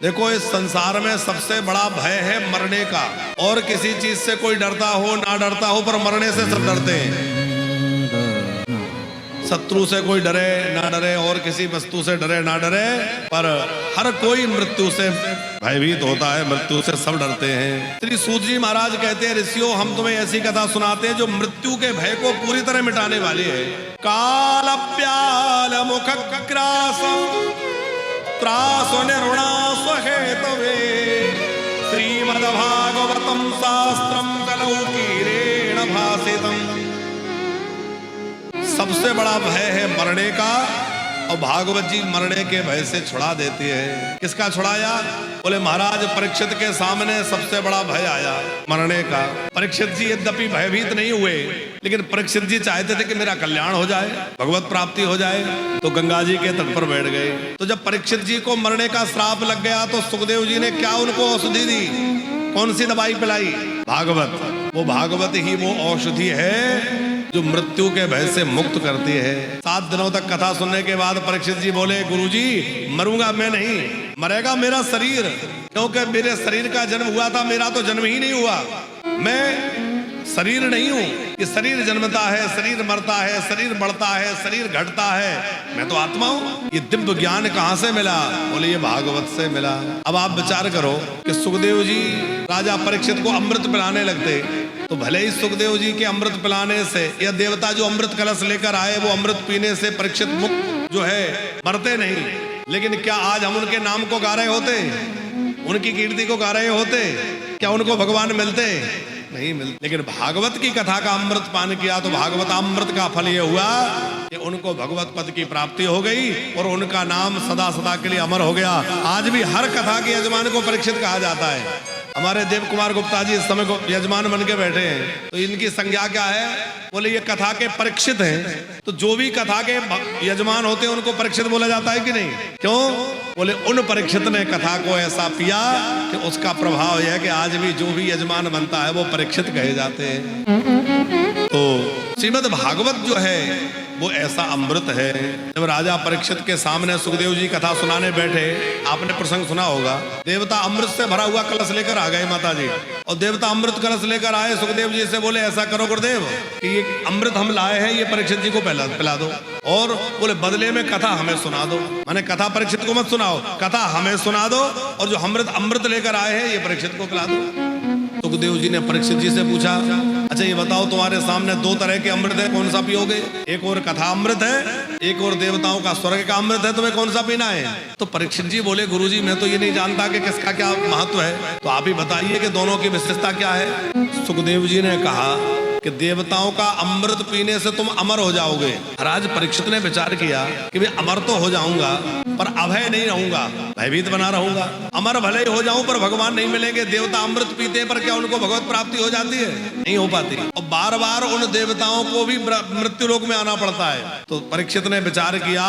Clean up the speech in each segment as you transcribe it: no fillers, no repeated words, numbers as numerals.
देखो, इस संसार में सबसे बड़ा भय है मरने का। और किसी चीज से कोई डरता हो ना डरता हो, पर मरने से सब डरते हैं। शत्रु से कोई डरे ना डरे और किसी वस्तु से डरे ना डरे, पर हर कोई मृत्यु से भयभीत होता है। मृत्यु से सब डरते हैं। श्री सूत जी महाराज कहते हैं, ऋषियों हम तुम्हें ऐसी कथा सुनाते हैं जो मृत्यु के भय को पूरी तरह मिटाने वाली है। काल प्याल मुख ग्रास त्रासो निर्णास हेतवे श्रीमद्भागवतम शास्त्रम कलौ कीरेण भासितम। सबसे बड़ा भय है मरने का, और भागवत जी मरने के भय से छुड़ा देती है। किसका छुड़ाया? बोले महाराज परीक्षित के सामने सबसे बड़ा भय आया मरने का। परीक्षित जी यद्यपि भयभीत नहीं हुए, लेकिन परीक्षित जी चाहते थे कि मेरा कल्याण हो जाए, भगवत प्राप्ति हो जाए, तो गंगा जी के तट पर बैठ गए। तो जब परीक्षित जी को मरने का श्राप लग गया तो सुखदेव जी ने क्या उनको औषधि दी? कौन सी दवाई पिलाई? भागवत। वो भागवत ही वो औषधि है जो मृत्यु के भय से मुक्त करती है। 7 दिनों तक कथा सुनने के बाद परीक्षित जी बोले, गुरुजी मरूंगा मैं नहीं, मरेगा मेरा शरीर, क्योंकि मेरे शरीर का जन्म हुआ था, मेरा तो जन्म ही नहीं हुआ। मैं शरीर नहीं हूँ, ये शरीर जन्मता है, शरीर मरता है, शरीर बढ़ता है, शरीर घटता है, मैं तो आत्मा हूँ। ये दिव्य ज्ञान कहाँ से मिला? बोले ये भागवत से मिला। अब आप विचार करो कि सुखदेव जी राजा परीक्षित को अमृत पिलाने लगते, तो भले ही सुखदेव जी के अमृत पिलाने से या देवता जो अमृत कलश लेकर आए वो अमृत पीने से परीक्षित मुक्त जो है मरते नहीं, लेकिन क्या आज हम उनके नाम को गा रहे होते? उनकी कीर्ति को गा रहे होते? क्या उनको भगवान मिलते? नहीं मिलते। लेकिन भागवत की कथा का अमृत पान किया तो भागवत अमृत का फल ये हुआ कि उनको भगवत पद की प्राप्ति हो गई और उनका नाम सदा सदा के लिए अमर हो गया। आज भी हर कथा के यजमान को परीक्षित कहा जाता है। हमारे देव कुमार गुप्ता जी इस समय को यजमान बन के बैठे हैं, तो इनकी संज्ञा क्या है? बोले ये कथा के परीक्षित हैं। तो जो भी कथा के यजमान होते हैं उनको परीक्षित बोला जाता है कि नहीं? क्यों? बोले उन परीक्षित ने कथा को ऐसा पिया कि उसका प्रभाव यह है कि आज भी जो भी यजमान बनता है वो परीक्षित कहे जाते हैं। तो श्रीमद् भागवत जो है वो ऐसा अमृत है। जब राजा परीक्षित के सामने सुखदेव जी कथा सुनाने बैठे, आपने प्रसंग सुना होगा, देवता अमृत से भरा हुआ कलश लेकर आ गए माता जी, और देवता अमृत कलश लेकर आए। सुखदेव जी से बोले ऐसा करो गुरुदेव कि ये अमृत हम लाए हैं, ये परीक्षित जी को पिला दो, और बोले बदले में कथा हमें सुना दो। माने कथा परीक्षित को मत सुनाओ, कथा हमें सुना दो, और जो अमृत लेकर आए हैं ये परीक्षित को पिला दो। सुखदेव जी ने परीक्षित जी से पूछा, अच्छा ये बताओ तुम्हारे सामने 2 तरह के अमृत है, कौन सा पियोगे? एक और कथा अमृत है, एक और देवताओं का स्वर्ग का अमृत है, तुम्हें कौन सा पीना है? तो परीक्षित जी बोले, गुरुजी मैं तो ये नहीं जानता कि किसका क्या महत्व है, तो आप ही बताइए कि दोनों की विशेषता क्या है। सुखदेव जी ने कहा कि देवताओं का अमृत पीने से तुम अमर हो जाओगे। महाराज परीक्षित ने विचार किया कि मैं अमर तो हो जाऊंगा पर अभय नहीं रहूंगा, भयभीत बना रहूंगा। अमर भले ही हो जाऊं पर भगवान नहीं मिलेंगे। देवता अमृत पीते हैं पर क्या उनको भगवत प्राप्ति हो जाती है? नहीं हो पाती, और बार बार उन देवताओं को भी मृत्यु लोक में आना पड़ता है। तो परीक्षित ने विचार किया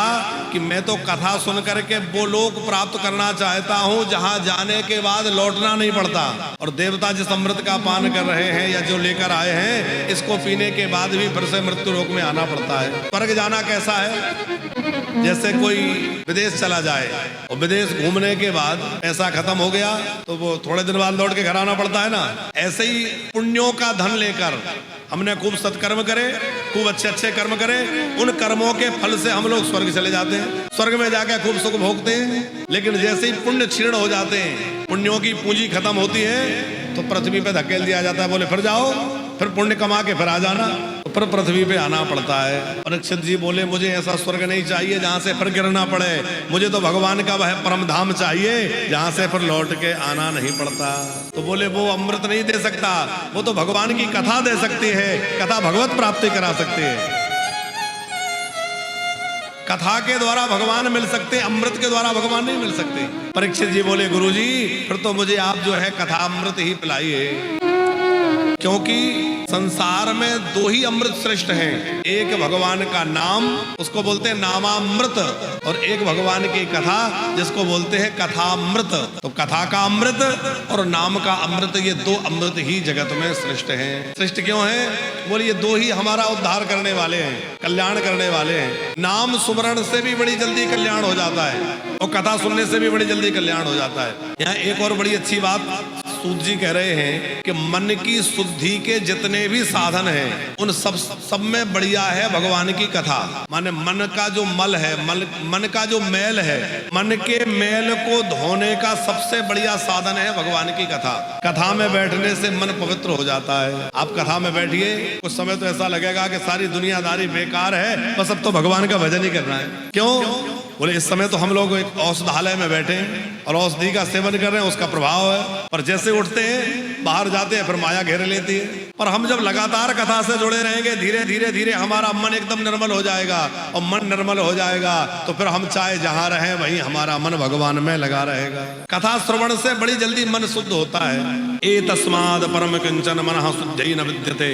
कि मैं तो कथा सुन करके वो लोक प्राप्त करना चाहता हूँ जहाँ जाने के बाद लौटना नहीं पड़ता, और देवता जिस अमृत का पान कर रहे हैं या जो लेकर आए हैं इसको पीने के बाद भी फिर से मृत्यु लोक में आना पड़ता है। स्वर्ग जाना कैसा है? जैसे कोई विदेश चला जाए और विदेश घूमने के बाद पैसा खत्म हो गया तो वो थोड़े दिन बाद लौट के घर आना पड़ता है ना। ऐसे ही पुण्यों का धन लेकर हमने खूब सत्कर्म करे, खूब अच्छे अच्छे कर्म करे, उन कर्मों के फल से हम लोग स्वर्ग चले जाते हैं, स्वर्ग में जाकर खूब सुख भोगते हैं। लेकिन जैसे ही पुण्य क्षीण हो जाते हैं, पुण्यों की पूंजी खत्म होती है, तो पृथ्वी पे धकेल दिया जाता है। बोले फिर जाओ, फिर पुण्य कमा के फिर आ जाना, तो फिर पृथ्वी पे आना पड़ता है। परीक्षित जी बोले मुझे ऐसा स्वर्ग नहीं चाहिए जहाँ से फिर गिरना पड़े, मुझे तो भगवान का वह परम धाम चाहिए जहाँ से फिर लौट के आना नहीं पड़ता। तो बोले वो अमृत नहीं दे सकता, वो तो भगवान की कथा दे सकती है, कथा भगवत प्राप्ति करा सकती है। कथा के द्वारा भगवान मिल सकते, अमृत के द्वारा भगवान नहीं मिल सकते। परीक्षित जी बोले गुरुजी फिर तो मुझे आप जो है कथा अमृत ही पिलाइए। क्योंकि संसार में दो ही अमृत श्रेष्ठ हैं, एक भगवान का नाम, उसको बोलते हैं नामामृत, और एक भगवान की कथा जिसको बोलते हैं कथामृत। तो कथा का अमृत और नाम का अमृत, ये दो अमृत ही जगत में श्रेष्ठ हैं। श्रेष्ठ क्यों है? बोले ये दो ही हमारा उद्धार करने वाले हैं, कल्याण करने वाले हैं। नाम सुमरण से भी बड़ी जल्दी कल्याण हो जाता है और कथा सुनने से भी बड़ी जल्दी कल्याण हो जाता है। यहाँ एक और बड़ी अच्छी बात सूत जी कह रहे हैं कि मन की शुद्धि के जितने भी साधन हैं उन सब में बढ़िया है भगवान की कथा। माने मन का जो मल है, मन का जो मैल है, मन के मैल को धोने का सबसे बढ़िया साधन है भगवान की कथा। कथा में बैठने से मन पवित्र हो जाता है। आप कथा में बैठिए, कुछ समय तो ऐसा लगेगा कि सारी दुनियादारी बेकार है, बस अब तो भगवान का भजन ही करना है। क्यों? बोले इस समय तो हम लोग एक औषधालय में बैठे हैं और औषधि का सेवन कर रहे हैं, उसका प्रभाव है, पर जैसे उठते हैं बाहर जाते हैं फिर माया घेर लेती है। पर हम जब लगातार कथा से जुड़े रहेंगे, धीरे धीरे धीरे हमारा मन एकदम निर्मल हो जाएगा, और मन निर्मल हो जाएगा तो फिर हम चाहे जहां रहें वहीं हमारा मन भगवान में लगा रहेगा। कथा श्रवण से बड़ी जल्दी मन शुद्ध होता है। ए तस्माद परम किंचन मनः शुद्धि न विद्यते